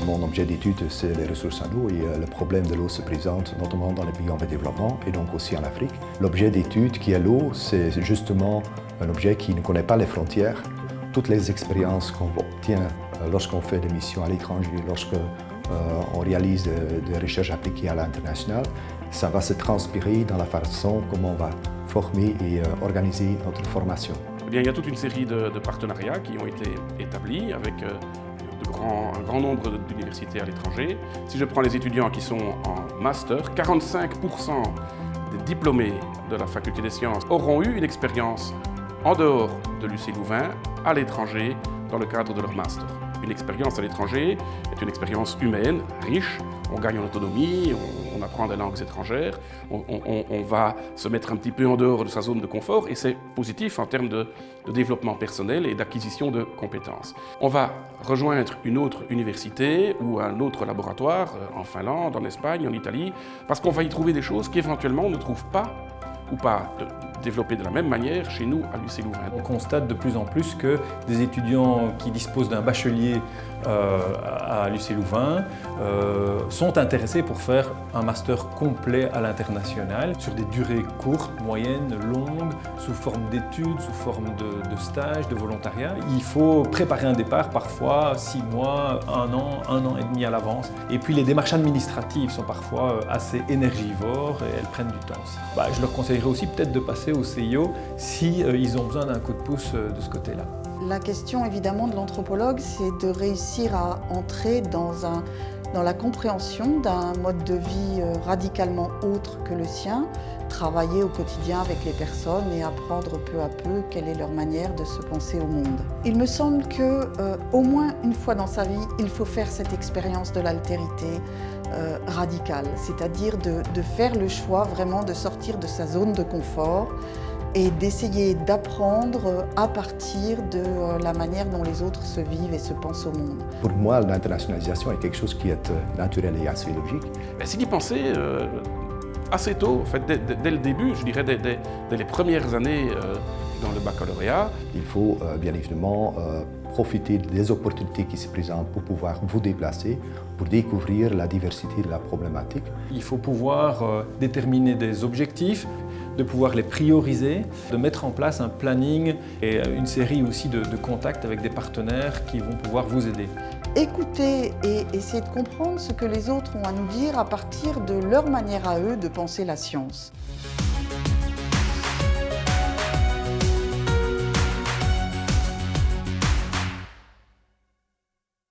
Mon objet d'étude, c'est les ressources en eau et le problème de l'eau se présente notamment dans les pays en développement et donc aussi en Afrique. L'objet d'étude qui est l'eau, c'est justement un objet qui ne connaît pas les frontières. Toutes les expériences qu'on obtient lorsqu'on fait des missions à l'étranger, lorsqu'on réalise des recherches appliquées à l'international, ça va se transpirer dans la façon comment on va former et organiser notre formation. Eh bien, il y a toute une série de partenariats qui ont été établis avec un grand nombre d'universités à l'étranger. Si je prends les étudiants qui sont en master, 45% des diplômés de la faculté des sciences auront eu une expérience en dehors de l'UC Louvain, à l'étranger, dans le cadre de leur master. Une expérience à l'étranger est une expérience humaine, riche, on gagne en autonomie, on apprend des langues étrangères, on va se mettre un petit peu en dehors de sa zone de confort et c'est positif en termes de développement personnel et d'acquisition de compétences. On va rejoindre une autre université ou un autre laboratoire en Finlande, en Espagne, en Italie, parce qu'on va y trouver des choses qu'éventuellement on ne trouve pas ou pas développés de la même manière chez nous à l'UC Louvain. On constate de plus en plus que des étudiants qui disposent d'un bachelier à l'UC Louvain sont intéressés pour faire un master complet à l'international sur des durées courtes, moyennes, longues, sous forme d'études, sous forme de stages, de volontariat. Il faut préparer un départ parfois 6 mois, 1 an et demi à l'avance. Et puis les démarches administratives sont parfois assez énergivores et elles prennent du temps aussi. Je leur conseillerais aussi peut-être de passer au CIO si ils ont besoin d'un coup de pouce de ce côté-là. La question évidemment de l'anthropologue, c'est de réussir à entrer dans la compréhension d'un mode de vie radicalement autre que le sien, travailler au quotidien avec les personnes et apprendre peu à peu quelle est leur manière de se penser au monde. Il me semble qu'au moins une fois dans sa vie, il faut faire cette expérience de l'altérité radicale, c'est-à-dire de faire le choix vraiment de sortir de sa zone de confort et d'essayer d'apprendre à partir de la manière dont les autres se vivent et se pensent au monde. Pour moi, l'internationalisation est quelque chose qui est naturel et assez logique. C'est d'y penser assez tôt, en fait, dès le début, je dirais dès les premières années dans le baccalauréat. Il faut bien évidemment profiter des opportunités qui se présentent pour pouvoir vous déplacer, pour découvrir la diversité de la problématique. Il faut pouvoir déterminer des objectifs, de pouvoir les prioriser, de mettre en place un planning et une série aussi de contacts avec des partenaires qui vont pouvoir vous aider. Écouter et essayer de comprendre ce que les autres ont à nous dire à partir de leur manière à eux de penser la science.